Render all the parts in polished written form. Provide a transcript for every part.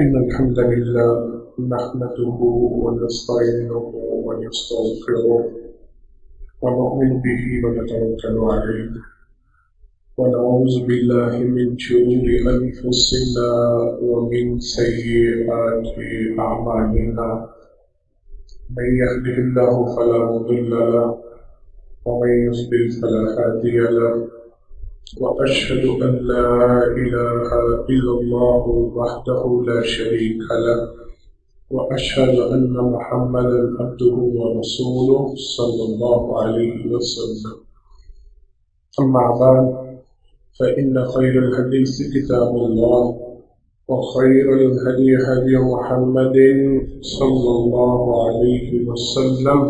إن الحمد لله نحمده ونستعينه ونستغفره ونؤمن به ونتوكل عليه ونعوذ بالله من شرور أنفسنا ومن سيئات أعمالنا من يهده الله فلا مضل له ومن يضلل فلا هادي له وأشهد أن لا إله إلا الله وحده لا شريك له وأشهد أن محمدا عبده ورسوله صلى الله عليه وسلم أما بعد فإن خير الحديث كتاب الله وخير الهدي هدي محمد صلى الله عليه وسلم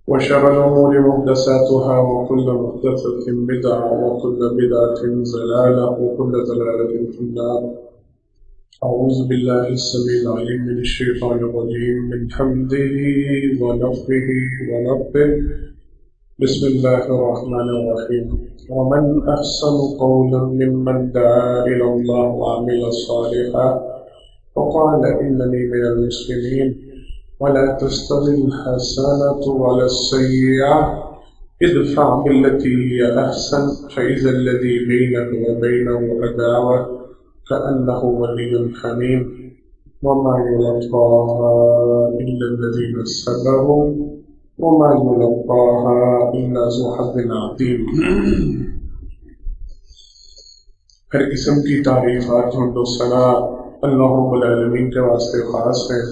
وشر الأمور محدثاتها وكل محدثة بدعة وكل بدعة ضلالة وكل ضلالة في النار. أعوذ بالله السميع العليم من الشيطان الرجيم من حمده ونفخه ونفثه. بسم الله الرحمن الرحيم. ومن أحسن قولا ممن دعا إلى الله وعمل صالحا وقال إنني من المسلمين ولا تستوي الحسنة ولا السيئة ادفع بالتي هي أحسن فإذا الذي بينك وبينه عداوة كأنه ولي حميم وما يلقاها إلا الذين صبروا وما يلقاها إلا ذو حظ عظيم. ہر قسم کی تعریفات حمد و ثنا اللہ رب العالمین کے واسطے خاص ہے.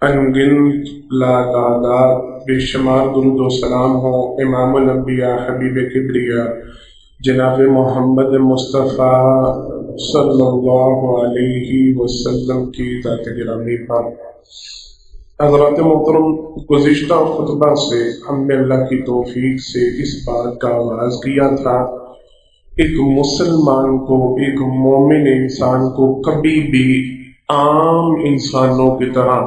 انگنت لا تعداد بے شمار درود و سلام ہو امام الانبیاء حبیب کبریا جناب محمد مصطفیٰ صلی اللہ علیہ وسلم کی ذات گرامی پر. حضرات محترم، گزشتہ خطبہ سے ہم نے اللہ کی توفیق سے اس بات کا آغاز کیا تھا ایک مسلمان کو، ایک مومن انسان کو کبھی بھی عام انسانوں کی طرح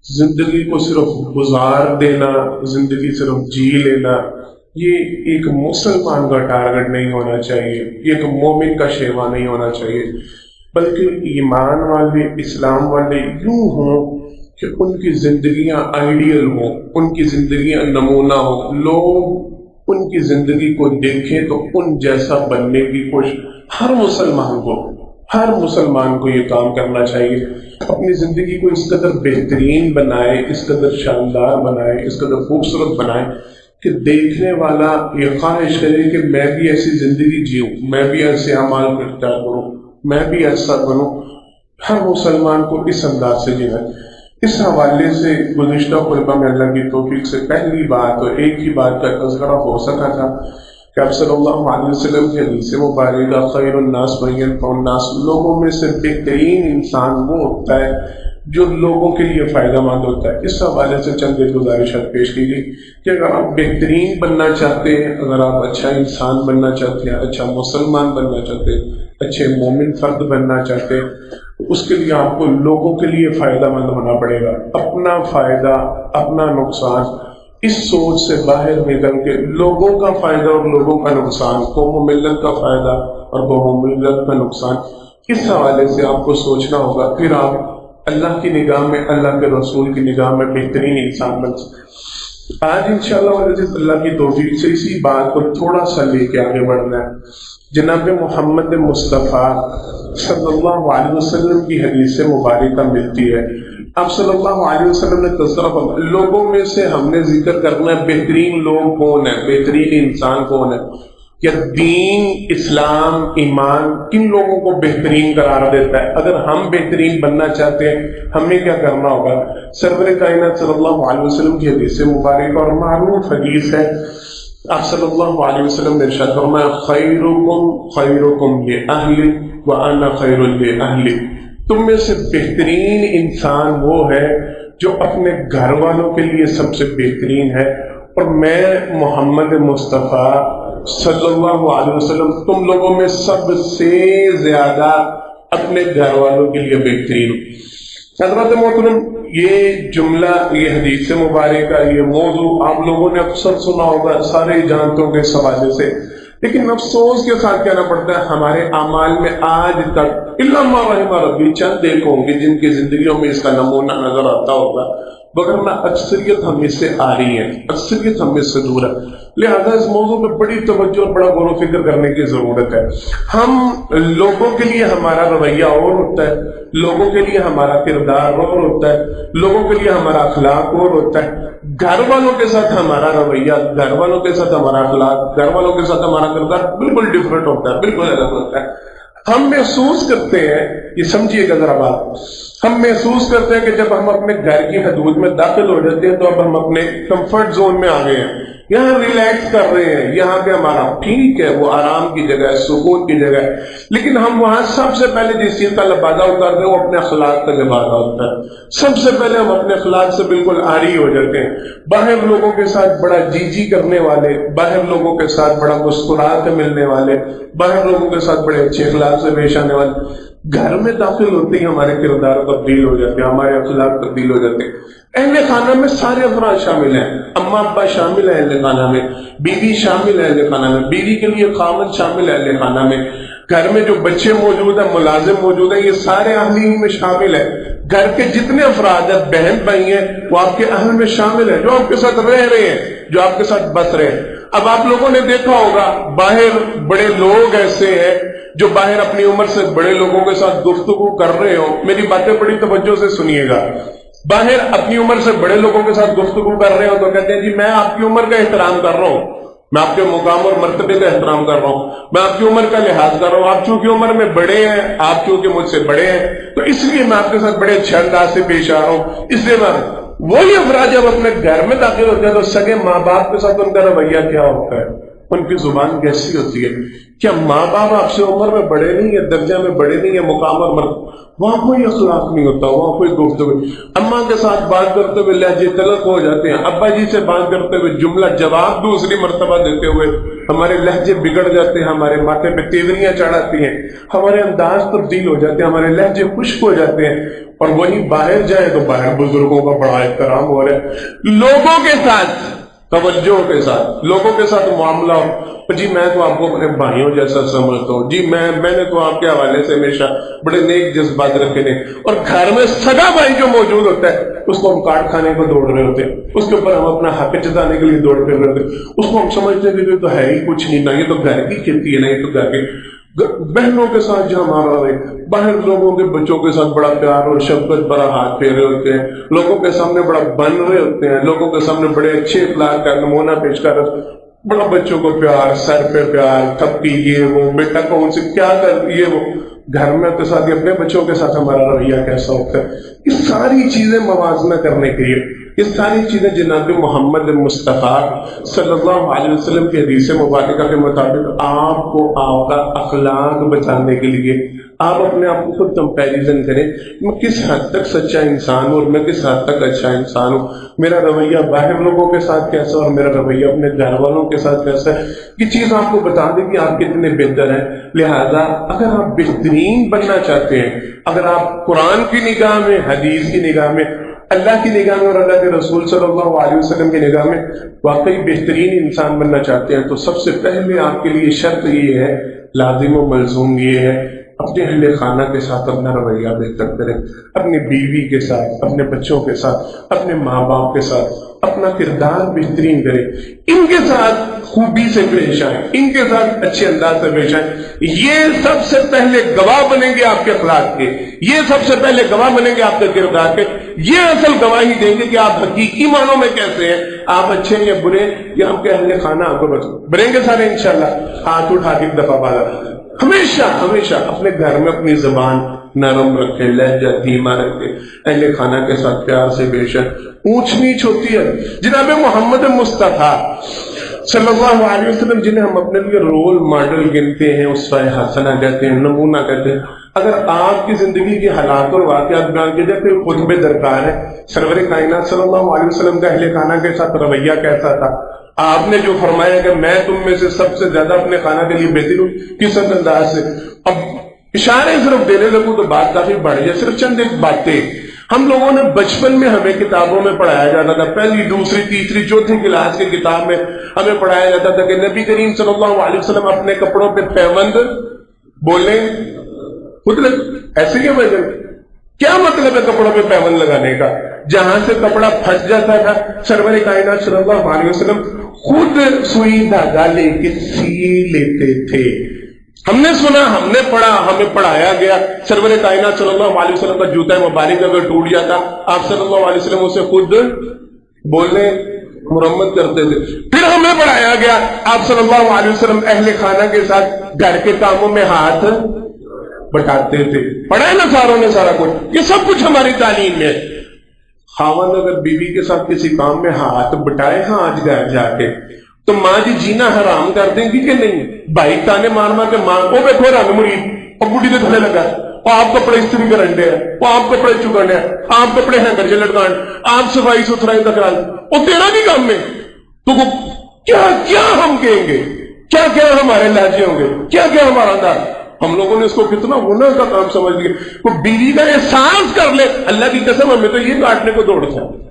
زندگی کو صرف گزار دینا، زندگی صرف جی لینا، یہ ایک مسلمان کا ٹارگٹ نہیں ہونا چاہیے، یہ ایک مومن کا شیوا نہیں ہونا چاہیے، بلکہ ایمان والے، اسلام والے یوں ہوں کہ ان کی زندگیاں آئیڈیل ہوں، ان کی زندگیاں نمونہ ہوں، لوگ ان کی زندگی کو دیکھیں تو ان جیسا بننے کی کوشش ہر مسلمان کو یہ کام کرنا چاہیے. اپنی زندگی کو اس قدر بہترین بنائے، اس قدر شاندار بنائے، اس قدر خوبصورت بنائے کہ دیکھنے والا یہ خواہش کرے کہ میں بھی ایسی زندگی جیوں، میں بھی ایسے اعمال اختیار کروں، میں بھی ایسا بنوں. ہر مسلمان کو اس انداز سے جینا. اس حوالے سے گزشتہ خطبہ میں اللہ کی توفیق سے پہلی بات اور ایک ہی بات کا تذکرہ ہو سکا تھا کہ آپ صلی اللہ علیہ وسلم کی حدیث مبارکہ خیر الناس من ينفع الناس، لوگوں میں سے بہترین انسان وہ ہوتا ہے جو لوگوں کے لیے فائدہ مند ہوتا ہے. اس حوالے سے چند گزارشات پیش کی گئی کہ اگر آپ بہترین بننا چاہتے ہیں، اگر آپ اچھا انسان بننا چاہتے ہیں، اچھا مسلمان بننا چاہتے ہیں، اچھے مومن فرد بننا چاہتے ہیں، اس کے لیے آپ کو لوگوں کے لیے فائدہ مند ہونا پڑے گا. اپنا فائدہ، اپنا نقصان، اس سوچ سے باہر نکل کے لوگوں کا فائدہ اور لوگوں کا نقصان، قوم و ملت کا فائدہ اور قوم و ملت کا نقصان، اس حوالے سے آپ کو سوچنا ہوگا. پھر آپ اللہ کی نگاہ میں، اللہ کے رسول کی نگاہ میں بہترین انسان بن سکتے. آج انشاءاللہ اللہ کی توفیق سے اسی بات کو تھوڑا سا لے کے آگے بڑھنا ہے. جناب محمد مصطفیٰ صلی اللہ علیہ وسلم کی حدیث مبارکہ ملتی ہے. آپ صلی اللہ علیہ وسلم نے تذکرہ فرمایا لوگوں میں سے ہم نے ذکر کرنا ہے بہترین لوگ کون ہیں، بہترین انسان کون ہے، یا دین، اسلام، ایمان کن لوگوں کو بہترین قرار دیتا ہے. اگر ہم بہترین بننا چاہتے ہیں ہمیں کیا کرنا ہوگا؟ سرور کائنات صلی اللہ علیہ وسلم کی حدیث مبارکہ اور معروف حدیث ہے. آپ صلی اللہ علیہ وسلم نے ارشاد فرمایا خیرکم لأہلی وانا خیر لأہلی، تم میں سے بہترین انسان وہ ہے جو اپنے گھر والوں کے لیے سب سے بہترین ہے، اور میں محمد مصطفیٰ صلی اللہ علیہ وسلم تم لوگوں میں سب سے زیادہ اپنے گھر والوں کے لیے بہترین ہوں. حضرات محترم، یہ جملہ، یہ حدیث مبارکہ، یہ موضوع آپ لوگوں نے اکثر سنا ہوگا، سارے جانتے ہوں گے اس حوالے سے، لیکن افسوس کے ساتھ کہنا پڑتا ہے ہمارے اعمال میں آج تک الا ما رحم ربی چند ایک ہوں گے جن کی زندگیوں میں اس کا نمونہ نظر آتا ہوگا، وگرنہ اکثریت ہم اس سے آ رہی ہے، اکثریت ہم اس سے دور ہے۔ لہذا اس موضوع پہ بڑی توجہ اور بڑا غور و فکر کرنے کی ضرورت ہے۔ ہم لوگوں کے لیے ہمارا رویہ اور ہوتا ہے، لوگوں کے لیے ہمارا کردار اور ہوتا ہے، لوگوں کے لیے ہمارا اخلاق اور ہوتا ہے، گھر والوں کے ساتھ ہمارا رویہ، گھر والوں کے ساتھ ہمارا اخلاق، گھر والوں کے ساتھ ہمارا کردار بالکل ڈفرینٹ ہوتا ہے، بالکل الگ ہوتا ہے۔ ہم محسوس کرتے ہیں، یہ سمجھیے گا ذرا بات، ہم محسوس کرتے ہیں کہ جب ہم اپنے گھر کی حدود میں داخل ہو جاتے ہیں تو اب ہم اپنے کمفرٹ زون میں آ گئے ہیں، یہاں ریلیکس کر رہے ہیں، یہاں پہ ہمارا ٹھیک ہے، وہ آرام کی جگہ ہے، سکون کی جگہ ہے، لیکن ہم وہاں سب سے پہلے جس چیز کا لبادہ اتارتے ہیں وہ اپنے اخلاق کا لبادہ ہوتا ہے۔ سب سے پہلے ہم اپنے اخلاق سے بالکل عاری ہو جاتے ہیں، باہر لوگوں کے ساتھ بڑا جی کرنے والے، باہر لوگوں کے ساتھ بڑا مسکرا کے ملنے والے، باہر لوگوں کے ساتھ بڑے اچھے اخلاق سے پیش آنے والے، گھر میں داخل ہوتے ہی ہمارے کردار تبدیل ہو جاتے ہیں، ہمارے اخلاق تبدیل ہو جاتے ہیں۔ اہل خانہ میں سارے افراد شامل ہیں، اماں ابا شامل ہیں اہل خانہ میں، بیوی شامل ہے اہل خانہ میں، بیوی کے لیے خاوند شامل ہے اہل خانہ میں، گھر میں جو بچے موجود ہیں، ملازم موجود ہیں، یہ سارے اہل میں شامل ہیں۔ گھر کے جتنے افراد ہیں، بہن بھائی ہیں، وہ آپ کے اہل میں شامل ہیں، جو آپ کے ساتھ رہ رہے ہیں، جو آپ کے ساتھ بس رہے ہیں۔ اب آپ لوگوں نے دیکھا ہوگا باہر بڑے لوگ ایسے ہیں جو باہر اپنی عمر سے بڑے لوگوں کے ساتھ گفتگو کر رہے ہو، میری باتیں بڑی توجہ سے سنیے گا، باہر اپنی عمر سے بڑے لوگوں کے ساتھ گفتگو کر رہے ہو تو کہتے ہیں جی میں آپ کی عمر کا احترام کر رہا ہوں، میں آپ کے مقام اور مرتبے کا احترام کر رہا ہوں، میں آپ کی عمر کا لحاظ کر رہا ہوں، آپ چونکہ عمر میں بڑے ہیں، آپ چونکہ مجھ سے بڑے ہیں تو اس لیے میں آپ کے ساتھ بڑے اچھے انداز سے پیش آ رہا ہوں۔ اس لیے میں وہی افراد جب اپنے گھر میں داخل ہوتے ہیں تو سگے ماں باپ کے ساتھ ان کا رویہ کیا ہوتا ہے، ان کی زبان کیسی ہوتی ہے؟ کیا ماں باپ آپ سے عمر میں بڑے نہیں ہیں، درجہ میں بڑے نہیں ہیں، مقام اور مرتبہ، وہاں کوئی اخلاق نہیں ہوتا، وہاں کوئی گفتگو۔ اماں کے ساتھ بات کرتے ہوئے لہجے تلخ ہو جاتے ہیں، ابا جی سے بات کرتے ہوئے جملہ جواب دوسری مرتبہ دیتے ہوئے ہمارے لہجے بگڑ جاتے ہیں، ہمارے ماتھے پہ تیوریاں چڑھاتی ہیں، ہمارے انداز تبدیل ہو جاتے ہیں، ہمارے لہجے خشک ہو جاتے ہیں۔ اور وہی باہر جائے تو باہر بزرگوں کا بڑا احترام ہو رہا ہے، لوگوں کے ساتھ توجہ کے ساتھ، لوگوں کے ساتھ معاملہ ہو، جی میں تو آپ کو اپنے بھائیوں جیسا سمجھتا ہوں، جی میں نے تو آپ کے حوالے سے ہمیشہ بڑے نیک جذبات رکھے نے، اور گھر میں سگا بھائی جو موجود ہوتا ہے اس کو ہم کاٹ کھانے کو دوڑ رہے ہوتے ہیں، اس کے اوپر ہم اپنا حق جتانے کے لیے دوڑ پھر رہے ہوتے ہیں، اس کو ہم سمجھتے ہیں کہ یہ تو ہے ہی کچھ نہیں، نہ یہ تو گھر کی کھیتی ہے، نہ یہ تو گھر کے بہنوں کے ساتھ جو ہمارا رہے، باہر لوگوں کے بچوں کے ساتھ بڑا پیار اور شفقت بڑا ہاتھ پھیرے ہوتے ہیں، لوگوں کے سامنے بڑا بن رہے ہوتے ہیں، لوگوں کے سامنے بڑے اچھے اخلاق کا نمونہ پیش کر رہے، بڑا بچوں کو پیار، سر پہ پیار، تھپی یہ وہ، بیٹا کون سے کیا کر یہ وہ، گھر میں کے ساتھ اپنے بچوں کے ساتھ ہمارا رویہ کیسا ہوتا ہے، یہ ساری چیزیں موازنہ کرنے کے لیے، یہ ساری چیزیں جناب محمد مصطفیٰ صلی اللہ علیہ وسلم کی حدیث مبارکہ کے مطابق آپ کو آپ کا اخلاق بچانے کے لیے آپ اپنے آپ کو خود کمپیریزن کریں، میں کس حد تک سچا انسان ہوں اور میں کس حد تک اچھا انسان ہوں، میرا رویہ باہر لوگوں کے ساتھ کیسا اور میرا رویہ اپنے گھر والوں کے ساتھ کیسا ہے، یہ چیز آپ کو بتا دیں کہ آپ کتنے بہتر ہیں۔ لہذا اگر آپ بہترین بننا چاہتے ہیں، اگر آپ قرآن کی نگاہ میں، حدیث کی نگاہ میں، اللہ کی نگاہ میں اور اللہ کے رسول صلی اللہ علیہ وسلم کی نگاہ میں واقعی بہترین انسان بننا چاہتے ہیں تو سب سے پہلے آپ کے لیے شرط یہ ہے، لازم و ملزوم یہ ہے، اپنے اہل خانہ کے ساتھ اپنا رویہ بہتر کریں، اپنی بیوی کے ساتھ، اپنے بچوں کے ساتھ، اپنے ماں باپ کے ساتھ اپنا کردار بہترین کریں، ان کے ساتھ خوبی سے پیش آئیں، ان کے ساتھ اچھے انداز سے پیش آئیں، یہ سب سے پہلے گواہ بنیں گے آپ کے اخلاق کے، یہ سب سے پہلے گواہ بنیں گے آپ کے کردار کے، یہ اصل گواہی دیں گے کہ آپ حقیقی معنوں میں کیسے ہیں، آپ اچھے یا برے، یا ہم کے اہل خانہ آپ کو بنیں گے سارے انشاءاللہ۔ ہاتھ اٹھا کے ایک دفعہ بازا ہمیشہ ہمیشہ اپنے گھر میں اپنی زبان نرم رکھے، لہجہ دھیما رکھے، اہل خانہ کے ساتھ پیار سے پیش آئے۔ اونچ نیچ ہوتی ہے، جناب محمد مصطفیٰ صلی اللہ علیہ وسلم جنہیں ہم اپنے لیے رول ماڈل گنتے ہیں، اسوہ حسنہ کہتے ہیں، نمونہ کہتے ہیں، اگر آپ کی زندگی کے حالات اور واقعات بیان کیے جائے تو خطبے درکار ہے۔ سرور کائنات صلی اللہ علیہ وسلم کا اہل خانہ کے ساتھ رویہ کیسا تھا، آپ نے جو فرمایا کہ میں تم میں سے سب سے زیادہ اپنے خانہ کے لیے بہتر ہوں، کس انداز سے، اب اشارے صرف دینے لگوں تو بات کافی بڑھ جائے، صرف چند ایک باتیں ہم لوگوں نے بچپن میں ہمیں کتابوں میں پڑھایا جاتا تھا، پہلی دوسری تیسری چوتھی کلاس کی کتاب میں ہمیں پڑھایا جاتا تھا کہ نبی کریم صلی اللہ علیہ وسلم اپنے کپڑوں پہ پیوند بولیں مطلب ایسے کیا کیا مطلب ہے کپڑوں پہ پیوند لگانے کا؟ جہاں سے کپڑا پھنس جاتا تھا سرور کائنات صلی اللہ علیہ وسلم خود سوئی دھاگا لے کے سی لیتے تھے۔ ہم نے سنا، ہم نے پڑھا، ہمیں پڑھایا گیا سرور کائنات صلی اللہ علیہ وسلم کا جوتا مبارک اگر ٹوٹ جاتا آپ صلی اللہ علیہ وسلم اسے خود بولنے مرمت کرتے تھے۔ پھر ہمیں پڑھایا گیا آپ صلی اللہ علیہ وسلم اہل خانہ کے ساتھ گھر کے کاموں میں ہاتھ بٹاتے تھے، پڑھا ہے نا ساروں نے سارا کچھ، یہ سب کچھ ہماری تعلیم میں۔ خاوند اگر بیوی کے ساتھ کسی کام میں ہاتھ بٹائے ہاں آج گھر جا کے تو ماں جی جینا حرام کر دیں گی کہ نہیں؟ بھائی تانے مار مار کے ماں کو بیٹھو رنگ مڑی اور بوڑھی کے تھلے لگا، اور آپ کپڑے استری کرنڈے ہیں، وہ آپ کپڑے چکنے ہیں، آپ کپڑے ہینگر سے لٹکان، آپ صفائی ستھرائی تکرار، اور تیرا بھی کام میں تو کیا کیا ہم کہیں گے، کیا کیا ہمارے لہجے ہوں گے، کیا کیا ہمارا انداز۔ ہم لوگوں نے اس کو کتنا گناہ کا کام سمجھ لیا۔ کوئی بیوی کا احساس کر لے، اللہ کی قسم ہمیں تو یہ کاٹنے کو دوڑتا ہے۔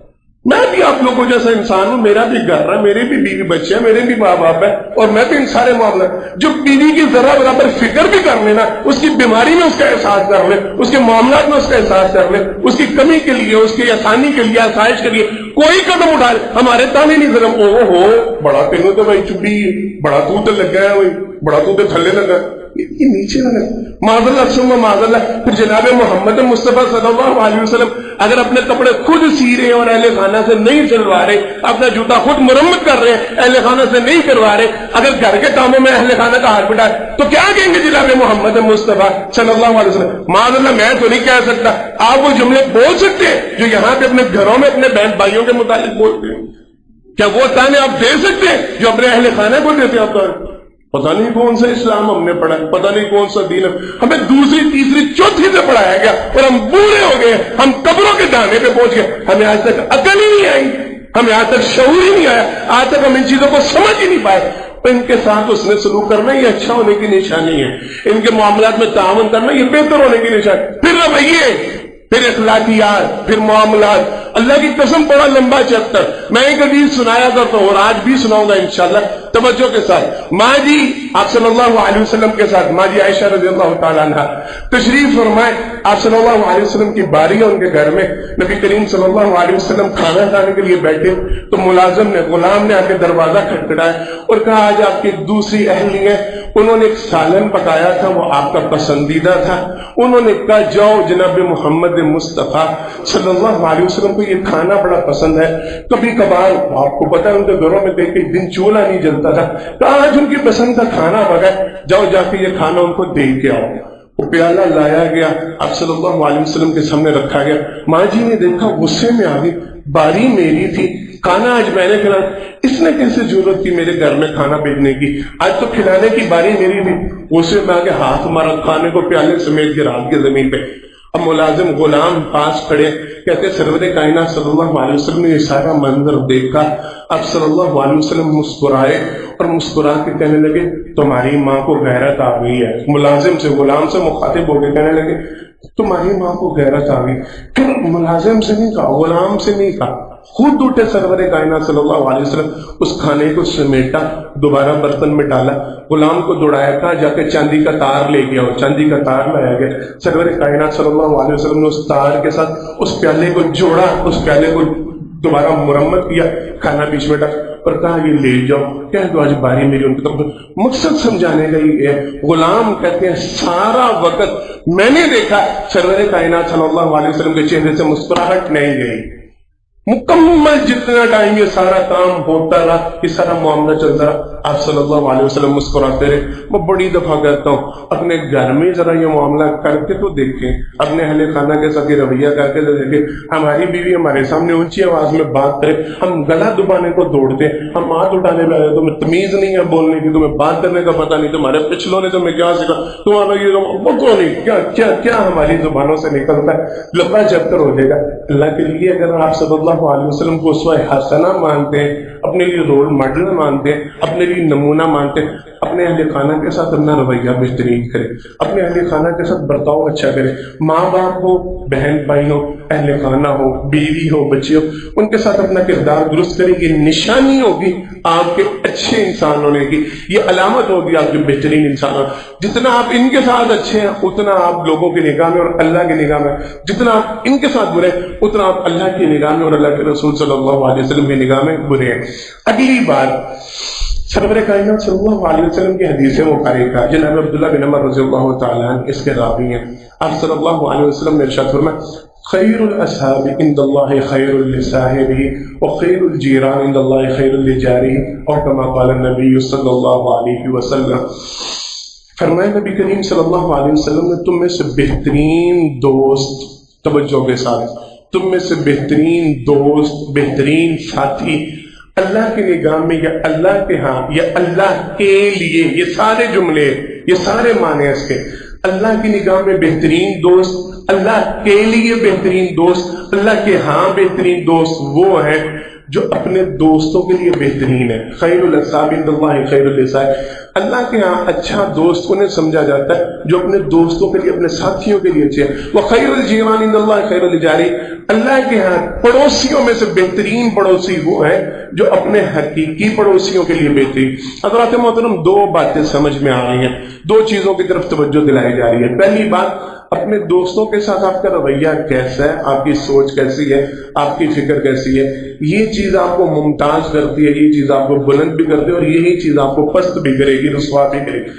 میں بھی آپ لوگوں جیسا انسان ہوں، میرا بھی گھر ہے، میرے بھی بیوی بچے ہیں، میرے بھی ماں باپ ہے، اور میں بھی ان سارے معاملے جو بیوی کی ذرا برابر فکر بھی کر لینا، اس کی بیماری میں اس کا احساس کر لے، اس کے معاملات میں اس کا احساس کر لے، اس کی کمی کے لیے، اس کی آسانی کے لیے، آسائش کے لیے کوئی قدم اٹھا لے، ہمارے تانے نہیں ظلم او ہو بڑا تینوں تو بھائی چبی بڑا تو لگا ہے، بڑا تو تھلے لگا، یہ نیچے لگا معاذ اللہ ثم معاذ اللہ۔ پھر جناب محمد مصطفیٰ صلی اللہ علیہ وسلم اگر اپنے کپڑے خود سی رہے اور اہل خانہ سے نہیں سلوا رہے، اپنا جوتا خود مرمت کر رہے ہیں، اہل خانہ سے نہیں کروا رہے، اگر گھر کے کاموں میں اہل خانہ کا ہاتھ بٹائے تو کیا کہیں گے جناب محمد مصطفیٰ صلی اللہ علیہ وسلم؟ معاذ اللہ میں تو نہیں کہہ سکتا، آپ وہ جملے بول سکتے ہیں جو یہاں پہ اپنے گھروں میں اپنے بہن بھائیوں کے متعلق بولتے ہیں؟ کیا وہ تانے آپ دے سکتے ہیں جو اپنے اہل خانہ کو دیتے ہیں؟ آپ پتہ نہیں کون سا اسلام ہم نے پڑھا، پتہ نہیں کون سا دین ہمیں دوسری تیسری چوتھی سے پڑھایا گیا، اور ہم بوڑھے ہو گئے، ہم قبروں کے دانے پہ پہنچ گئے، ہمیں آج تک عقل ہی نہیں آئی، ہمیں آج تک شعور ہی نہیں آیا، آج تک ہم ان چیزوں کو سمجھ ہی نہیں پائے۔ ان کے ساتھ اس نے سلوک کرنا یہ اچھا ہونے کی نشانی ہے، ان کے معاملات میں تعاون کرنا یہ بہتر ہونے کی نشانی، پھر رویے، پھر اخلاقیات، پھر معاملات۔ اللہ کی قسم بڑا لمبا چیپٹر، میں ایک حدیث سنایا کرتا ہوں اور آج بھی سناؤں گا انشاءاللہ توجہ کے ساتھ۔ ماں جی آپ صلی اللہ علیہ وسلم کے ساتھ، ماں جی عائشہ رضی اللہ تعالیٰ عنہ تشریف فرمائے، آپ صلی اللہ علیہ وسلم کی باری ہے ان کے گھر میں، نبی کریم صلی اللہ علیہ وسلم کھانا کھانے کے لیے بیٹھے تو ملازم نے، غلام نے آ کے دروازہ کھٹکھٹایا اور کہا آج آپ کی دوسری اہلی ہے، انہوں نے ایک سالن پکایا تھا وہ آپ کا پسندیدہ تھا، انہوں نے کہا جاؤ جناب محمد مصطفیٰ صلی اللہ علیہ وسلم کو یہ کھانا بڑا پسند ہے، کبھی کبھار آپ کو پتا ہے ان کے گھروں میں دیکھ کے دن چولہا نہیں جلتا تھا، کہا آج ان کی پسند کا کھانا پکا ہے، جاؤ جا کے یہ کھانا ان کو دے کے آؤ۔ وہ پیالہ لایا گیا، آپ صلی اللہ علیہ وسلم کے سامنے رکھا گیا، ماں جی نے دیکھا غصے میں آ گئی، باری میری تھی، کھانا آج میں نے کھلایا، اس نے کیسے ضرورت کی میرے گھر میں کھانا بھیجنے کی، آج تو کھلانے کی باری میری تھی، غصے میں آ کے ہاتھ مارا، کھانے کو پیالے سمیت کے رات کے زمین پہ۔ اب ملازم غلام پاس کھڑے کہتے سرور کائنات صلی اللہ علیہ وسلم نے یہ سارا منظر دیکھا، اب صلی اللہ علیہ وسلم مسکرائے اور مسکرا کے کہنے لگے تمہاری ماں کو غیرت آ گئی ہے۔ ملازم سے، غلام سے مخاطب ہو کے کہنے لگے تمہاری ماں کو غیرت آ گئی۔ پھر ملازم سے نہیں کہا، غلام سے نہیں کہا، خود اٹھے سرور کائنات صلی اللہ علیہ وسلم، اس کھانے کو سمیٹا، دوبارہ برتن میں ڈالا، غلام کو دوڑایا، کہا جا کے چاندی کا تار لے گیا، اور چاندی کا تار لایا گیا، سرور کائنات صلی اللہ علیہ وسلم نے اس تار کے ساتھ اس پیالے کو جوڑا، اس پیالے کو دوبارہ مرمت کیا، کھانا بیچ میں ڈالا اور کہا یہ لے جاؤ، کہہ دو آج باری میری ان کی طرف۔ مقصد سمجھانے کا یہ ہے، غلام کہتے ہیں سارا وقت میں نے دیکھا سرور کائنات صلی اللہ علیہ وسلم کے چہرے سے مسکراہٹ نہیں گئی، مکمل جتنا ٹائم یہ سارا کام ہوتا رہا، یہ سارا معاملہ چلتا رہا، آپ صلی اللہ علیہ وسلم مسکراتے رہے۔ میں بڑی دفعہ کہتا ہوں اپنے گھر میں ذرا یہ معاملہ کر کے تو دیکھیں، اپنے اہل خانہ کے ساتھ یہ رویہ کر کے تو دیکھیں، ہماری بیوی ہمارے سامنے اونچی آواز میں بات کرے، ہم گلا دبانے کو دوڑتے ہیں، ہم ہاتھ اٹھانے لگے، تمہیں تمیز نہیں ہے بولنے کی، تمہیں بات کرنے کا پتہ نہیں، تمہارے پچھلوں نے تمہیں کیا سکھا، تمہارا یہ پتہ نہیں کیا کیا کیا ہماری زبانوں سے نکلتا ہے، لمبا چیپٹر ہو جائے گا۔ اللہ کے لیے اگر آپ صلی اللہ علیہ وسلم کو اسوہ حسنہ مانتے ہیں، اپنے لیے رول ماڈل مانتے ہیں، اپنے لیے نمونہ مانتے ہیں، اپنے اہل خانہ کے ساتھ اپنا رویہ بہترین کرے، اپنے اہل خانہ کے ساتھ برتاؤ اچھا کرے، ماں باپ ہو، بہن بھائی ہو، اہل خانہ ہو، بیوی ہو، بچے ہو، ان کے ساتھ اپنا کردار درست کریں گے، نشانی ہوگی آپ کے اچھے انسان ہونے کی، یہ علامت ہوگی آپ کے بہترین انسان ہونے۔ جتنا آپ ان کے ساتھ اچھے ہیں اتنا آپ لوگوں کی نگاہ میں اور اللہ کی نگاہ میں، جتنا آپ ان کے ساتھ برے اتنا آپ اللہ کی نگاہ میں اور اللہ کے رسول صلی اللہ علیہ وسلم کی نگاہ میں برے ہیں۔ اگلی بات سرور کائنات صلی اللہ علیہ وسلم کی حدیث مبارکہ جناب عبداللہ بن عمر رضی اللہ تعالیٰ عنہ اس کے راوی ہیں۔ آپ صلی اللہ علیہ وسلم نے ارشاد فرمایا خیر الاصحاب عند اللہ خیر لصاحبہ وخیر الجیران عند اللہ خیر لجارہ، اور کما قال النبی صلی اللہ علیہ وسلم، فرمایا نبی کریم صلی اللہ علیہ وسلم نے تم میں سے بہترین دوست، توجہ کے ساتھ، تم میں سے بہترین دوست، بہترین ساتھی اللہ کی نگاہ میں یا اللہ کے ہاں یا اللہ کے لیے، یہ سارے جملے، یہ سارے معنی اس کے، اللہ کی نگاہ میں بہترین دوست، اللہ کے لیے بہترین دوست، اللہ کے ہاں بہترین دوست وہ ہے جو اپنے دوستوں کے لیے بہترین ہے۔ خیر الاصحاب عند اللہ خیر لصاحبہ، اللہ کے ہاں اچھا دوست انہیں سمجھا جاتا ہے جو اپنے دوستوں کے لیے، اپنے ساتھیوں کے لیے اچھے ہیں۔ وخیر الجیران عند اللہ خیر لجارہ، اللہ کے ہاں پڑوسیوں میں سے بہترین پڑوسی وہ ہے جو اپنے حقیقی پڑوسیوں کے لیے بہترین۔ حضرات محترم، دو باتیں سمجھ میں آ رہی ہیں، دو چیزوں کی طرف توجہ دلائی جا رہی ہے۔ پہلی بات، اپنے دوستوں کے ساتھ آپ کا رویہ کیسا ہے، آپ کی سوچ کیسی ہے، آپ کی فکر کیسی ہے، یہ چیز آپ کو ممتاز کرتی ہے، یہ چیز آپ کو بلند بھی کرتی ہے، اور یہی چیز آپ کو پست بھی کرے گی، رسوا بھی کرے گی۔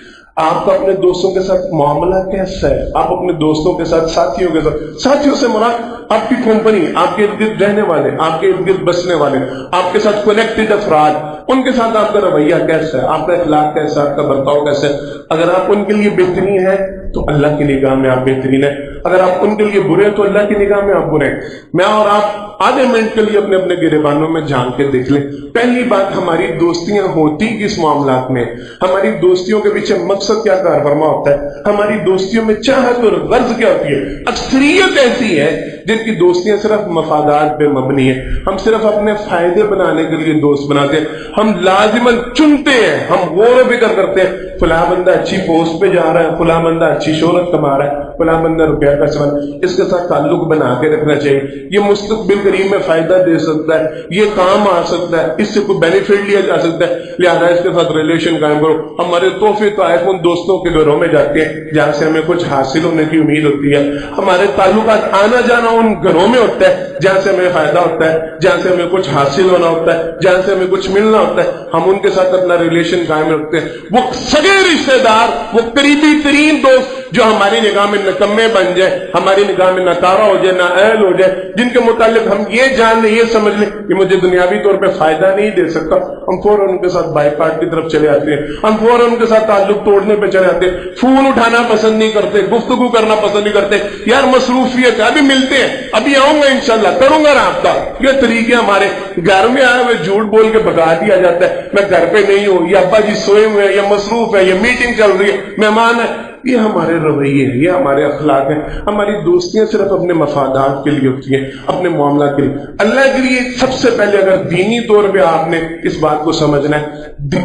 آپ کا اپنے دوستوں کے ساتھ معاملہ کیسا ہے، آپ اپنے دوستوں کے ساتھ، ساتھیوں کے ساتھ، ساتھیوں سے مراد آپ کی کمپنی، آپ کے ارد گرد رہنے والے، آپ کے ارد گرد بسنے والے، آپ کے ساتھ کنیکٹڈ افراد، ان کے ساتھ آپ کا رویہ کیسا ہے، آپ کا اخلاق کیسا ہے، آپ کا برتاؤ کیسا ہے۔ اگر آپ ان کے لیے بہترین ہیں تو اللہ کی نگاہ میں آپ بہترین ہیں، اگر آپ ان کے لیے برے ہیں تو اللہ کی نگاہ میں آپ برے ہیں۔ میں اور آپ آدھے منٹ کے لیے اپنے اپنے گریبانوں میں جھانک کے دیکھ لیں۔ پہلی بات، ہماری دوستیاں ہوتی کس معاملات میں، ہماری دوستیوں کے پیچھے مقصد کیا کار فرما ہوتا ہے، ہماری دوستیوں میں چاہت اور غرض کیا ہوتی ہے۔ اکثریت ایسی ہے جن کی دوستیاں صرف مفادات پہ مبنی ہیں، ہم صرف اپنے فائدے بنانے کے لیے دوست بناتے ہیں، ہم لازماً چنتے ہیں، ہم غور و فکر کرتے ہیں فلاں بندہ اچھی پوسٹ پہ جا رہا ہے، فلاں بندہ اچھی شہرت کما رہا ہے، فلاں بندہ روپیہ کا سوال، اس کے ساتھ تعلق بنا کے رکھنا چاہیے، یہ مستقبل قریب میں فائدہ دے سکتا ہے، یہ کام آ سکتا ہے، اس سے کوئی بینیفٹ لیا جا سکتا ہے، لہٰذا اس کے ساتھ ریلیشن قائم کرو۔ ہمارے تحفے تحائف ان دوستوں کے گھروں میں جاتے ہیں جہاں سے ہمیں کچھ حاصل ہونے کی امید ہوتی ہے، ہمارے تعلقات آنا جانا ان گھروں میں ہوتا ہے جہاں سے ہمیں فائدہ ہوتا ہے، جہاں سے ہمیں کچھ حاصل ہونا ہوتا ہے، جہاں سے ہمیں کچھ ملنا ہوتا ہے، ہم ان کے ساتھ اپنا ریلیشن قائم رکھتے ہیں۔ وہ سگے رشتے دار، وہ قریبی ترین دوست جو ہماری نگاہ میں نکمے بن جائے، ہماری نگاہ میں ناکارہ ہو جائے، نااہل ہو جائے، جن کے متعلق ہم یہ جان لیں، یہ سمجھ لیں کہ مجھے دنیاوی طور پہ فائدہ نہیں دے سکتا، ہم فوراً ان کے ساتھ بائیکاٹ کی طرف چلے آتے ہیں، ہم فوراً ان کے ساتھ تعلق توڑنے پہ چلے آتے ہیں، فون اٹھانا پسند نہیں کرتے، گفتگو کرنا پسند نہیں کرتے، یار مصروفیت ہے، ابھی ملتے ہیں، ابھی آؤں گا انشاءاللہ، کروں گا رابطہ۔ یہ طریقے ہمارے گھر میں آئے ہوئے جھوٹ بول کے بھگا دیا جاتا ہے، میں گھر پہ نہیں ہوں، یہ ابا جی سوئے ہوئے ہیں، یہ مصروف ہے، یہ میٹنگ چل رہی ہے، مہمان ہے۔ یہ ہمارے رویے ہیں، یہ ہمارے اخلاق ہیں۔ ہماری دوستیاں صرف اپنے مفادات کے لیے ہوتی ہیں، اپنے معاملات کے لیے۔ اللہ کے لیے سب سے پہلے اگر دینی طور پہ آپ نے اس بات کو سمجھنا ہے،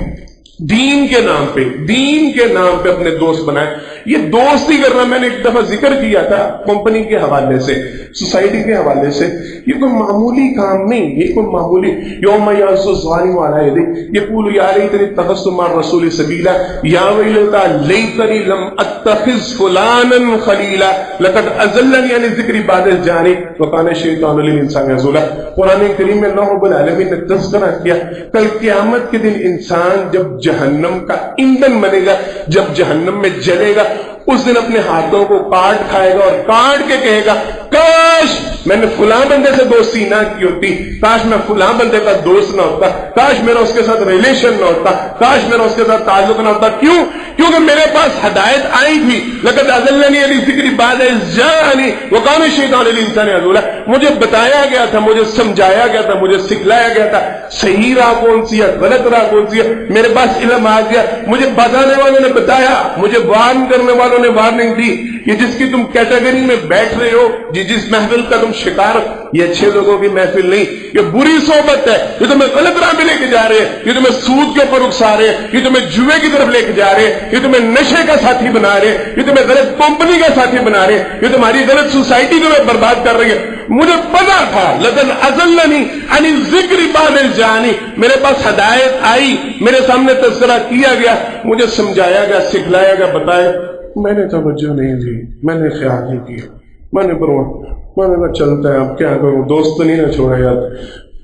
دین کے نام پہ اپنے دوست بنائیں۔ یہ دوستی کرنا میں نے ایک دفعہ ذکر کیا تھا کمپنی کے حوالے سے، سوسائٹی کے حوالے سے، یہ کوئی معمولی کام نہیں، یہ کوئی معمولی یوم یعض الظالم علی یدیہ یقول یا لیتنی اتخذت مع الرسول سبیلا یا ویلتی لیتنی لم اتخذ فلانا خلیلا لقد اضلنی عن الذکر بعد اذ جاءنی وکان الشیطان للانسان خذولا۔ قرآن کریم میں اللہ رب العالمین نے تذکرہ کیا کل قیامت کے دن انسان جب جہنم کا ایندھن بنے گا، جب جہنم میں جلے گا، اس دن اپنے ہاتھوں کو کاٹ کھائے گا اور کاٹ کے کہے گا کاش میں نے فلاں بندے سے دوستی نہ کی ہوتی، کاش میں فلاں بندے کا دوست نہ ہوتا، کاش میرا اس کے ساتھ ریلیشن نہ ہوتا، کاش میرا اس کے ساتھ تعلق نہ ہوتا۔ کیوں؟ کیونکہ میرے پاس ہدایت آئی تھی، لقد اضلنی عن الذکر بعد اذ جاءنی وکان الشیطان للانسان خذولا۔ مجھے بتایا گیا تھا، مجھے سمجھایا گیا تھا، مجھے سکھلایا گیا تھا صحیح راہ کون سی ہے، غلط راہ کون سی ہے، میرے پاس علم آ گیا، مجھے بتانے والوں نے بتایا، مجھے وارن کرنے والوں نے وارننگ دی۔ یہ جس کی تم کیٹیگری میں بیٹھ رہے ہو، جس محفل کا تم شکار ہو، یہ اچھے لوگوں کی محفل نہیں، یہ بری صحبت ہے، یہ تمہیں غلط راہ میں لے کے جا رہے ہیں، یہ تمہیں سود کے اوپر اکسا رہے ہیں، یہ تمہیں جوئے کی طرف لے کے جا رہے ہیں، یہ تمہیں نشے کا ساتھی بنا رہے ہیں، یہ تمہیں غلط کمپنی کا ساتھی بنا رہے ہیں، یہ تمہاری غلط سوسائٹی تمہیں برباد کر رہی ہے۔ مجھے پتا تھا لقد اضلنی عن الذکر بعد اذ جاءنی، میرے پاس ہدایت آئی، میرے سامنے تذکرہ کیا گیا، مجھے سمجھایا گیا، سکھلایا گیا، بتایا، میں نے توجہ نہیں دی، میں نے خیال نہیں کیا، میں نے کہا چلتا ہے اب کیا کروں، دوست تو نہیں نہ چھوڑا یار۔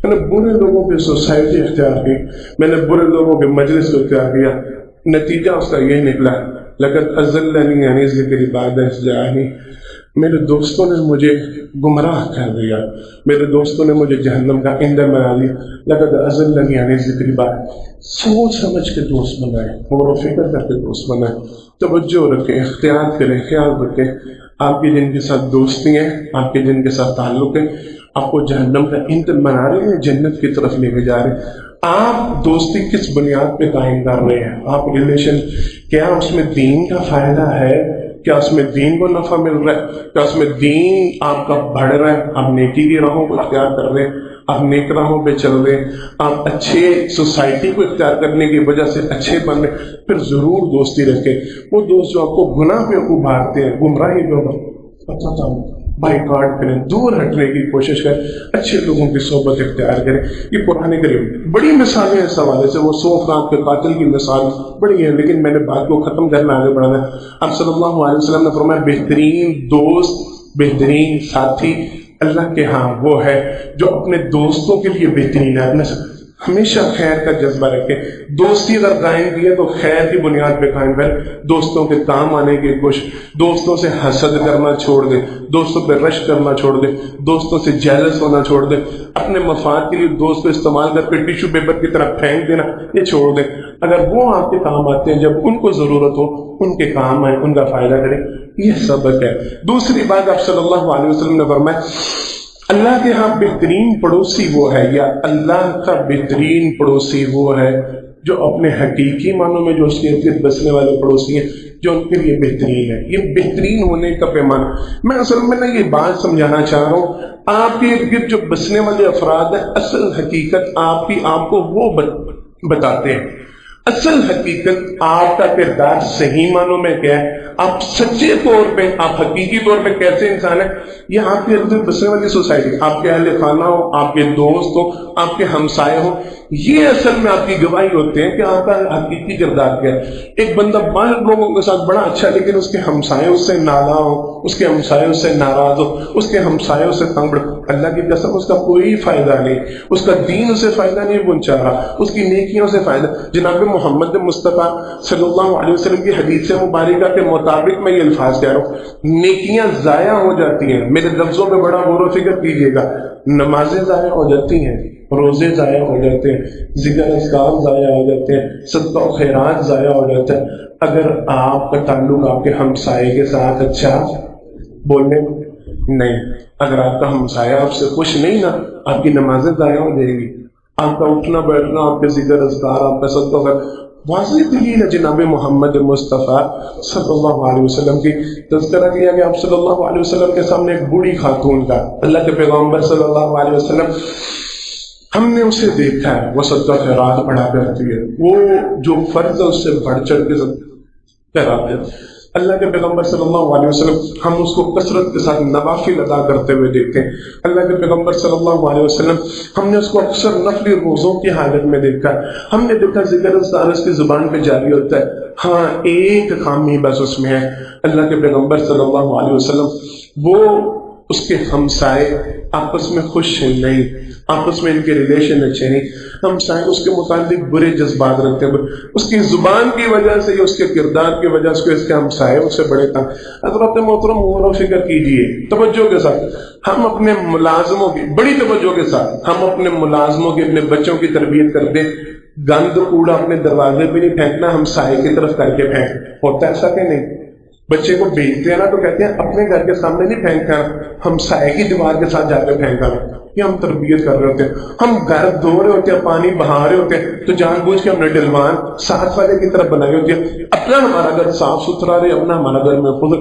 میں نے برے لوگوں کی سوسائٹی اختیار کی، میں نے برے لوگوں کے مجلس کو اختیار کیا، نتیجہ اس کا یہ نکلا لقد اضلنی عن الذکر بعد اذ جاءنی، میرے دوستوں نے مجھے گمراہ کر دیا، میرے دوستوں نے مجھے جہنم کا ایندھن بنا دیا۔ لقد اضلنی عن الذکر بعد، سوچ سمجھ کے دوست بنائے، غور و فکر کر کے دوست بنائے، توجہ رکھیں، اختیار کریں، خیال رکھیں۔ آپ کے جن کے ساتھ دوستی ہیں، آپ کے جن کے ساتھ تعلق ہے، آپ کو جہنم کا ایندھن بنا رہے ہیں، جنت کی طرف لے کے جا رہے ہیں۔ آپ دوستی کس بنیاد پہ قائم کر رہے ہیں؟ آپ ریلیشن کیا اس میں دین کا فائدہ ہے؟ کیا اس میں دین کو نفع مل رہا ہے؟ کیا اس میں دین آپ کا بڑھ رہا ہے؟ آپ نیکی کی راہوں کو اختیار کر رہے ہیں، آپ نیک راہوں پہ چل رہے ہیں، آپ اچھے سوسائٹی کو اختیار کرنے کی وجہ سے اچھے بن رہے ہیں، پھر ضرور دوستی رکھیں۔ وہ دوست جو آپ کو گناہ پہ ابھارتے ہیں، گمراہی پہ بائی کاٹ کریں، دور ہٹنے کی کوشش کریں، اچھے لوگوں کی صحبت اختیار کریں۔ یہ قرآن کریم بڑی مثالیں اس حوالے سے، وہ 100 افراد کے قاتل کی مثال بڑی ہے، لیکن میں نے بات کو ختم کرنا، آگے بڑھانا ہے۔ اب صلی اللہ علیہ وسلم نے فرمایا بہترین دوست، بہترین ساتھی اللہ کے ہاں وہ ہے جو اپنے دوستوں کے لیے بہترین ہے۔ اپنے ہمیشہ خیر کا جذبہ رکھے، دوستی اگر قائم کی ہے تو خیر کی بنیاد پہ قائم کر، دوستوں کے کام آنے کی کوشش، دوستوں سے حسد کرنا چھوڑ دے، دوستوں پہ رش کرنا چھوڑ دے، دوستوں سے جیلس ہونا چھوڑ دے، اپنے مفاد کے لیے دوست کو استعمال کر کے ٹیشو پیپر کی طرح پھینک دینا یہ چھوڑ دے۔ اگر وہ آپ کے کام آتے ہیں، جب ان کو ضرورت ہو ان کے کام آئے، ان کا فائدہ کریں، یہ سبق ہے۔ دوسری بات آپ صلی اللہ علیہ وسلم نے فرمایا اللہ کے ہاں بہترین پڑوسی وہ ہے، یا اللہ کا بہترین پڑوسی وہ ہے جو اپنے حقیقی معنوں میں جو اس کے ارد بسنے والے پڑوسی ہیں، جو ان کے لیے بہترین ہے۔ یہ بہترین ہونے کا پیمانہ، میں اصل میں یہ بات سمجھانا چاہ رہا ہوں، آپ کے ارد گرد جو بسنے والے افراد ہیں، اصل حقیقت آپ کو وہ بتاتے ہیں۔ اصل حقیقت آپ کا کردار صحیح معنوں میں کیا ہے، آپ سچے طور پہ، آپ حقیقی طور پہ کیسے انسان ہیں، یہ آپ کے ارد گرد بسنے والی سوسائٹی، آپ کے اہل خانہ ہو، آپ کے دوست ہو، آپ کے ہمسائے ہو، یہ اصل میں آپ کی گواہی ہوتے ہیں کہ آپ کا حقیقی کردار کیا ہے۔ ایک بندہ باہر لوگوں کے ساتھ بڑا اچھا، لیکن اس کے ہمسائے اس سے ناراض ہو، اس کے ہمسائے اس سے ناراض ہو، اس کے ہمسائے اس سے تنگ پڑے، اللہ کی قسم اس کا کوئی فائدہ نہیں، اس کا دین اسے فائدہ نہیں پہنچا رہا، اس کی نیکیوں سے فائدہ۔ جناب محمد مصطفیٰ صلی اللہ علیہ وسلم کی حدیث مبارکہ کے مطابق میں یہ الفاظ کہہ رہا ہوں، نیکیاں ضائع ہو جاتی ہیں، میرے لفظوں پہ بڑا غور و فکر کیجیے گا، نمازیں ضائع ہو جاتی ہیں، روزے ضائع ہو جاتے ہیں، ذکر اذکار ضائع ہو جاتے ہیں، صدقہ و خیرات ضائع ہو جاتے ہیں، اگر آپ کا تعلق آپ کے ہمسائے کے ساتھ اچھا بولنے نہیں، اگر آپ کا ہمسایہ آپ سے خوش نہیں نا، آپ کی نمازیں ضائع ہو جائیں گی، آپ کا اٹھنا بیٹھنا، آپ کے ذکر اذکار، آپ کا صدقہ کر، واضح دلیل ہے جناب محمد مصطفیٰ صلی اللہ علیہ وسلم کی۔ تذکرہ کیا کہ آپ صلی اللہ علیہ وسلم کے سامنے ایک بوڑھی خاتون کا، اللہ کے پیغمبر صلی اللہ علیہ وسلم، ہم نے اسے دیکھا ہے وہ صدقہ خیرات بڑھا کرتی ہے، وہ جو فرض ہے اس سے بڑھ چڑھ کے خیرات ہے۔ اللہ کے پیغمبر صلی اللہ علیہ وسلم، ہم اس کو کثرت کے ساتھ نوافل ادا کرتے ہوئے دیکھتے ہیں۔ اللہ کے پیغمبر صلی اللہ علیہ وسلم، ہم نے اس کو اکثر نفلی روزوں کی حالت میں دیکھا، ہم نے دیکھا ذکر اذکار اس کی زبان پہ جاری ہوتا ہے۔ ہاں ایک خامی بس اس میں ہے، اللہ کے پیغمبر صلی اللہ علیہ وسلم وہ اس کے ہمسائے آپس میں خوش نہیں، آپس میں ان کے ریلیشن اچھے نہیں، ہمسائے اس کے متعلق برے جذبات رکھتے ہیں، اس کی زبان کی وجہ سے یا اس کے کردار کی وجہ سے اس کے ہمسائے اس سے بڑے تھا۔ اگر اپنے محترم غور و فکر کیجیے توجہ کے ساتھ، ہم اپنے ملازموں کی بڑی توجہ کے ساتھ، ہم اپنے ملازموں کی، اپنے بچوں کی تربیت کر دیں، گند کوڑا اپنے دروازے پہ نہیں پھینکنا، ہمسائے کی طرف کر کے پھینک، ہوتا ہے ایسا کہ نہیں؟ بچے کو بھیجتے ہیں نا تو کہتے ہیں اپنے گھر کے سامنے نہیں پھینکا، ہمسائے کی دیوار کے ساتھ جا کے پھینکا، یہ ہم تربیت کر رہے ہوتے ہیں۔ ہم گھر دھو رہے ہوتے ہیں، پانی بہا رہے ہوتے ہیں تو جان بوجھ کے ہم نے ڈلوان ساتھ والے کی طرف بنائی ہوتی ہے، اپنا ہمارا گھر صاف ستھرا رہے، اپنا ہمارا گھر میں خود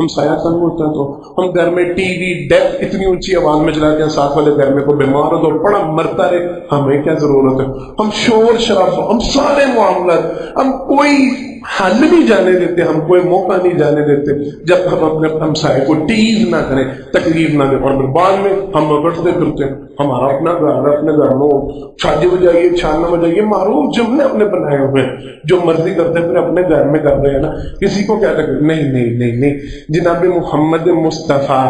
ہمسایہ تنگ ہوتا ہے تو ہم گھر میں ٹی وی ڈیک اتنی اونچی آواز میں چلاتے ہیں، ساتھ والے گھر میں کوئی بیمار ہو تو بڑا مرتا رہے، ہمیں کیا ضرورت ہے؟ ہم شور شرابہ، ہم سارے معاملات، ہم کوئی حل نہیں جانے دیتے، ہم کوئی موقع نہیں جانے دیتے جب ہم اپنے ہمسائے کو ٹیز نہ کریں، تکلیف نہ دیں، اور پھر بعد میں ہم بگڑتے پھرتے ہیں ہمارا اپنا گھر ہے، اپنے گھر میں شادی ہو جائیے، چھاننا ہو جائیے، معروف جملے اپنے بنائے ہوئے ہیں، جو مرضی کرتے پھر اپنے گھر میں کر رہے ہیں نا، کسی کو کیا تکلیف؟ نہیں نہیں نہیں نہیں، جناب محمد مصطفیٰ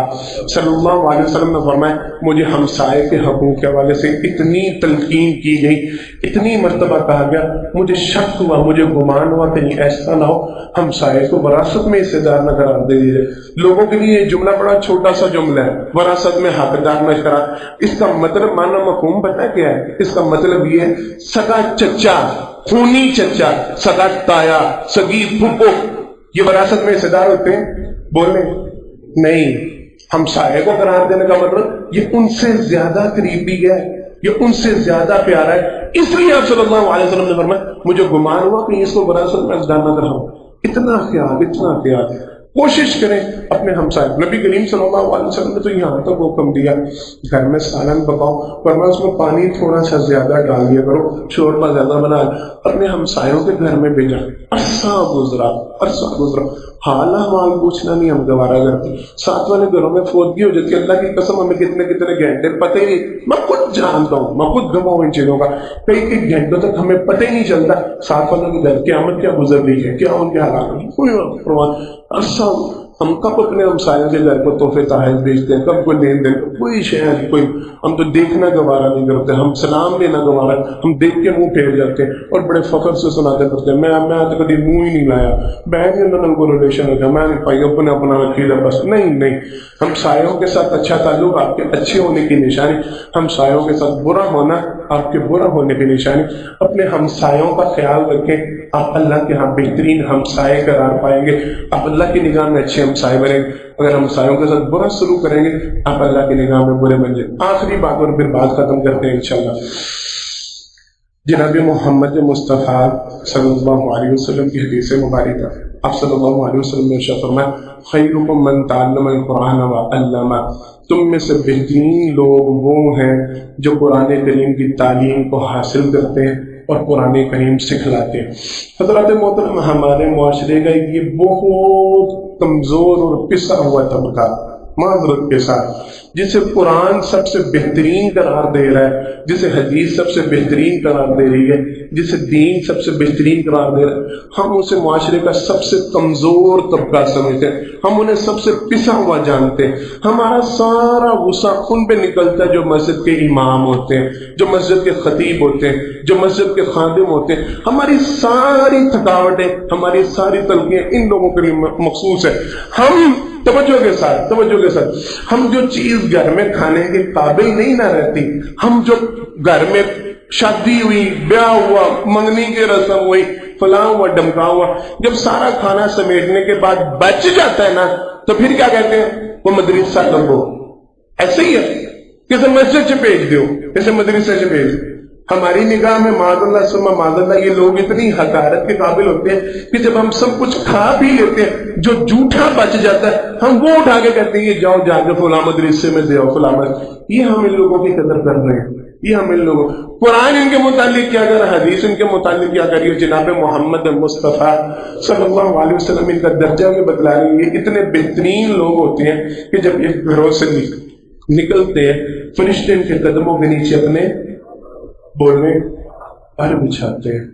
صلی اللہ علیہ وسلم نے فرمایا مجھے ہمسائے کے حقوق کے حوالے سے اتنی تلقین کی گئی، اتنی مرتبہ کہا گیا، مجھے شک ہوا، مجھے گمان ہوا کہیں ایسا نہ ہو ہمسائے کو وراثت میں حصے دار نہ قرار دے دیجیے۔ لوگوں کے لیے یہ جملہ بڑا چھوٹا سا جملہ ہے، وراثت میں حقدار نہ قرار، اس کا مطلب معنی مفہوم پتہ کیا ہے؟ اس کا مطلب یہ ہے سگا چچا، خونی چچا، سگا تایا، سگی پھپھو، یہ وراثت میں حصے دار ہوتے ہیں؟ بولیں نہیں۔ ہمسائے کو قرار دینے کا مطلب یہ ان سے زیادہ قریبی ہے، یہ ان سے زیادہ پیارا ہے، اس لیے آپ صلی اللہ علیہ وسلم نے فرمایا مجھے گمان ہوا کہ اس کو وراثت میں حصدار نہ کراؤں۔ اتنا خیال، اتنا خیال، کوشش کریں اپنے ہمسائے۔ نبی کریم صلی اللہ علیہ وسلم نے تو یہاں تک حکم دیا گھر میں سالن پکاؤ، ورنہ اس میں پانی تھوڑا سا زیادہ ڈال دیا کرو، شوربہ زیادہ بنا، اپنے ہمسایوں کے گھر میں بھیجا۔ عرصہ گزرا، حال حال پوچھنا نہیں ہم گوارا کرتے، ساتھ والے گھروں میں فوتگی ہو جاتی ہے، اللہ کی قسم ہمیں کتنے کتنے گھنٹے پتہ ہی نہیں، میں خود جانتا ہوں، میں خود گواہ ہوں ان چیزوں کا، کئی گھنٹوں تک ہمیں پتہ ہی نہیں چلتا ساتھ والوں کے گھر قیامت کیا گزر رہی ہے، کیا ان کے حالات، کوئی پرواہ۔ عرصہ ہم کب اپنے ہمسایوں کے گھر کو تحفے تحائف بھیجتے ہیں، کب کوئی لین دین، کوئی شہر کوئی، ہم تو دیکھنا گوارا نہیں کرتے، ہم سلام لینا گوارا، ہم دیکھ کے منہ پھیر جاتے ہیں اور بڑے فخر سے سناتے پڑتے ہیں میں آج کبھی منہ ہی نہیں لایا، بہن نے کو ریلیشن ہوتا ہے، میں نہیں پائی اپنا رکھی ہے بس، نہیں۔ ہمسایوں کے ساتھ اچھا تعلق آپ کے اچھے ہونے کی نشانی، ہمسایوں کے ساتھ برا ہونا آپ کے برا ہونے کی نشانی۔ اپنے ہمسایوں کا خیال رکھیں، آپ اللہ کے ہاں بہترین ہمسائے قرار پائیں گے، آپ اللہ کی نگاہ میں اچھے ہمسائے بنیں گے۔ اگر ہمسایوں کے ساتھ برا سلوک کریں گے آپ اللہ کی نگاہ میں برے بن جائیں۔ آخری بات اور پھر بات ختم کرتے ہیں انشاءاللہ۔ جناب محمد مصطفیٰ صلی اللہ علیہ وسلم کی حدیث مبارکہ، آپ صلی اللہ علیہ وسلم نے ارشاد فرمایا خیرکم من تعلم القرآن وعلمہ، تم میں سے بہترین لوگ وہ ہیں جو قرآن کریم کی تعلیم کو حاصل کرتے ہیں اور قرآن کریم سکھلاتے ہیں۔ حضرات محترم، ہمارے معاشرے کا یہ بہت کمزور اور پسا ہوا طبقہ، معذرت کے ساتھ، جسے قرآن سب سے بہترین قرار دے رہا ہے، جسے حدیث سب سے بہترین قرار دے رہی ہے، جسے دین سب سے بہترین قرار دے رہا ہے، ہم اسے معاشرے کا سب سے کمزور طبقہ سمجھتے ہیں، ہم انہیں سب سے پسا ہوا جانتے ہیں۔ ہمارا سارا غصہ ان پہ نکلتا ہے جو مسجد کے امام ہوتے ہیں، جو مسجد کے خطیب ہوتے ہیں، جو مسجد کے خادم ہوتے ہیں۔ ہماری ساری تھکاوٹیں، ہماری ساری تلخیاں ان لوگوں کے لیے مخصوص ہے۔ ہم توجہ کے ساتھ ہم جو چیز گھر میں کھانے کے قابل نہیں نہ رہتی، ہم جو گھر میں شادی ہوئی، بیاہ ہوا، منگنی کی رسم ہوئی، فلاں ہوا، ڈمکا ہوا، جب سارا کھانا سمیٹنے کے بعد بچ جاتا ہے نا تو پھر کیا کہتے ہیں؟ وہ مدرسہ لگو، ایسے ہی ہے، کسی مسجد سے بھیج دو، کسی مدرسے سے بھیج دو۔ ہماری نگاہ میں معاذ اللہ ثم معاذ اللہ یہ لوگ اتنی حقارت کے قابل ہوتے ہیں کہ جب ہم سب کچھ کھا بھی لیتے ہیں، جو جھوٹا بچ جاتا ہے ہم وہ اٹھا کے کہتے ہیں یہ جاؤ جا کے فلاں مدرسے میں دیو فلاں مدرسے۔ یہ ہم ان لوگوں کی قدر کر رہے ہیں، یہ ہم ان لوگوں، قرآن ان کے متعلق کیا کر، حدیث ان کے متعلق کیا کر، جناب محمد مصطفیٰ صلی اللہ علیہ وسلم ان کا درجہ بھی بتلا رہے ہیں۔ یہ اتنے بہترین لوگ ہوتے ہیں کہ جب یہ گھروں سے نکلتے ہیں فرشتے ان کے قدموں کے نیچے اپنے بولنے پر بچھاتے ہیں،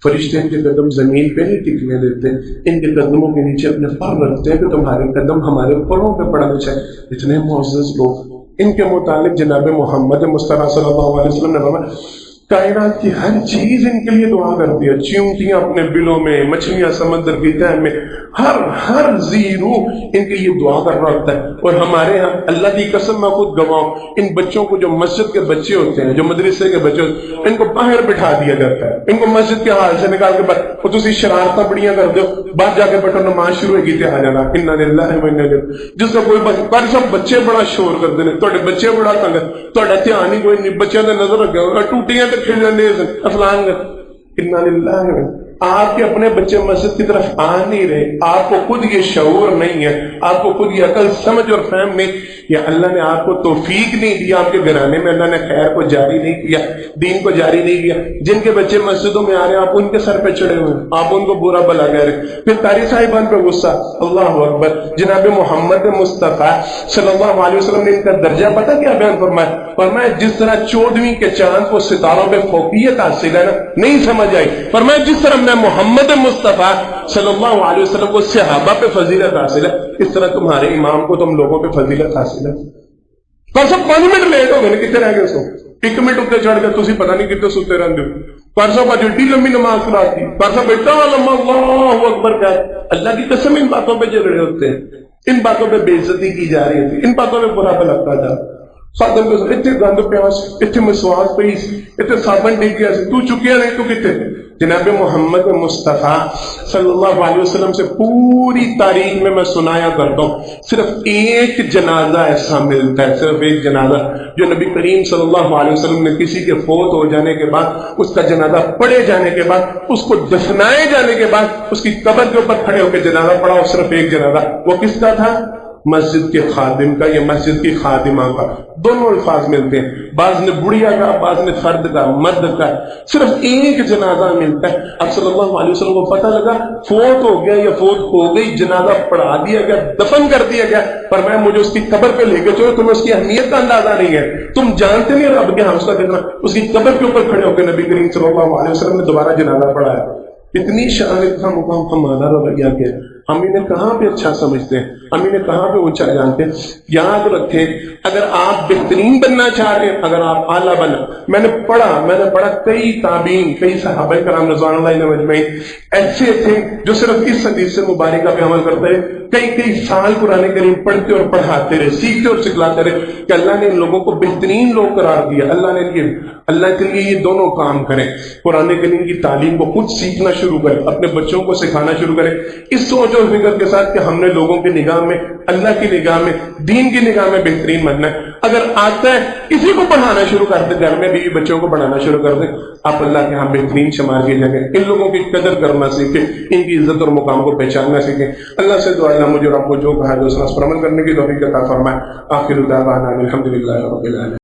فرشتے ان کے قدم زمین پہ نہیں ٹکنے دیتے، ان کے قدموں کے نیچے اپنے پر رکھتے ہیں کہ تمہارے قدم ہمارے پروں پہ پڑا بچھائے۔ اتنے معزز لوگ، ان کے متعلق جناب محمد مصطفیٰ صلی اللہ علیہ وسلم نے فرمایا کائنات کی ہر چیز ان کے لیے دعا کرتی ہے، چیونٹیاں اپنے بلوں میں، مچھلیاں سمندر کی تہ میں، ہر ذی روح ان کے لیے دعا کر رہا ہوتا ہے۔ اور ہمارے ہاں اللہ کی قسم میں خود گواہ ہوں، ان بچوں کو جو مسجد کے بچے ہوتے ہیں، جو مدرسے کے بچے ہوتے ہیں، ان کو باہر بٹھا دیا جاتا ہے، ان کو مسجد کے حال سے نکال کے باہر، وہ تسی شرارتاں بڑیاں کر دو، باہر جا کے بیٹھو نماز شروع ہوگی تے آ جانا، انا للہ و انا الیہ، جس کا کوئی پر سب بچے بڑا شور کرتے ہیں، تواڈے بچے بڑا تنگ، تواڈا دھیان ہی کوئی نہیں، بچیاں تے نظر رکھو، ٹوٹیاں تے کھیل جاندے افلان، انا للہ آپ کے اپنے بچے مسجد کی طرف آ نہیں رہے، آپ کو خود یہ شعور نہیں ہے، آپ کو خود یہ عقل سمجھ اور فہم نہیں، یا اللہ نے آپ کو توفیق نہیں دیا، آپ کے گھرانے میں اللہ نے خیر کو جاری نہیں کیا، دین کو جاری نہیں کیا، جن کے بچے مسجدوں میں آ رہے ہیں آپ ان کے سر پہ چڑھے ہوئے، آپ ان کو برا بلا کہہ رہے، پھر قاری صاحبان پہ غصہ۔ اللہ اکبر، جناب محمد مصطفیٰ صلی اللہ علیہ وسلم نے ان کا درجہ پتہ کیا بیان فرمایا؟ فرمایا جس طرح 14ویں کے چاند کو ستاروں پہ فوقیت حاصل ہے نا، نہیں سمجھ آئی، فرمایا جس طرح میں محمد مصطفیٰ صلی اللہ علیہ وسلم کو صحابہ پہ فضیلت حاصل ہے، اس طرح تمہارے امام کو تم لوگوں پہ فضیلت حاصل ہے۔ پرسوں 5 منٹ لیٹ ہو گئے، کتنے رہ گئے؟ سو 1 منٹ اتنے چڑھ گئے، تھی پتہ نہیں کتنے ستے رہتے ہو۔ پرسوں کا جلدی لمبی نماز کرا دی، پرسوں بیٹا اللہ اکبر کیا، اللہ کی قسم ان باتوں پہ جل رہے ہوتے ہیں، ان باتوں پہ بے عزتی کی جا رہی ہوتی، ان باتوں پہ برا پہ لگتا جا سادم کو اتنے گند پیاس، اتنے مسواس پیس، اتنے صابن ڈگ گیا، تو چکیا نہیں تو کتنے؟ جناب محمد مصطفیٰ صلی اللہ علیہ وسلم سے پوری تاریخ میں سنایا کرتا ہوں، صرف ایک جنازہ ایسا ملتا ہے، صرف ایک جنازہ جو نبی کریم صلی اللہ علیہ وسلم نے کسی کے فوت ہو جانے کے بعد، اس کا جنازہ پڑھے جانے کے بعد، اس کو دفنائے جانے کے بعد اس کی قبر کے اوپر کھڑے ہو کے جنازہ پڑھا، صرف ایک جنازہ، وہ کس کا تھا؟ مسجد کے خادم کا یا مسجد کی خادمہ کا۔ دونوں الفاظ ملتے ہیں، بعض نے بڑھیا کا، بعض نے فرد کا، مرد کا، صرف ایک جنازہ ملتا ہے۔ اب صلی اللہ علیہ وسلم کو پتہ لگا فوت ہو گیا یا فوت ہو گئی، جنازہ پڑھا دیا گیا، دفن کر دیا گیا، پر میں مجھے اس کی قبر پہ لے کے چلو، تمہیں اس کی اہمیت کا اندازہ نہیں ہے، تم جانتے نہیں رب کے ہاں اس کا کتنا، اس کی قبر کے اوپر کھڑے ہو کے نبی کریم صلی اللہ علیہ وسلم نے دوبارہ جنازہ پڑھایا۔ اتنی شان کا مقام ہمارا رویہ کیا، ہم انہیں کہاں پہ اچھا سمجھتے ہیں، ہم انہیں کہاں پہ اونچا جانتے ہیں۔ یاد رکھیں، اگر آپ بہترین بننا چاہ رہے ہیں، اگر آپ اعلیٰ بننا، میں نے پڑھا کئی تابعین، کئی صحابہ کرام رضوان اللہ علیہم اجمعین ایسے تھے جو صرف اس حدیث سے مبارکہ پہ عمل کرتے ہیں، کئی سال قرآن کریم پڑھتے اور پڑھاتے رہے، سیکھتے اور سکھلاتے رہے، کہ اللہ نے ان لوگوں کو بہترین لوگ قرار دیا۔ اللہ کے لیے یہ دونوں کام کریں، قرآن کریم کی تعلیم کو خود سیکھنا شروع کریں، اپنے بچوں کو سکھانا شروع کریں، اس سوچ اور فکر کے ساتھ کہ ہم نے لوگوں کی نگاہ میں، اللہ کی نگاہ میں، دین کی نگاہ میں بہترین بننا ہے۔ اگر آتا ہے کسی کو پڑھانا شروع کر دیں، گھر میں بیوی بچوں کو پڑھانا شروع کر دیں، آپ اللہ کے ہاں بہترین شمار کیے جائیں گے۔ ان لوگوں کی قدر کرنا سیکھیں، ان کی عزت اور مقام کو پہچاننا سیکھیں۔ اللہ سے دعا ہے مجھے اور آپ کو جو کہا ہے اس پر عمل کرنے کی توفیق عطا فرمائے۔ آخر دعوانا الحمدللہ رب العالمین۔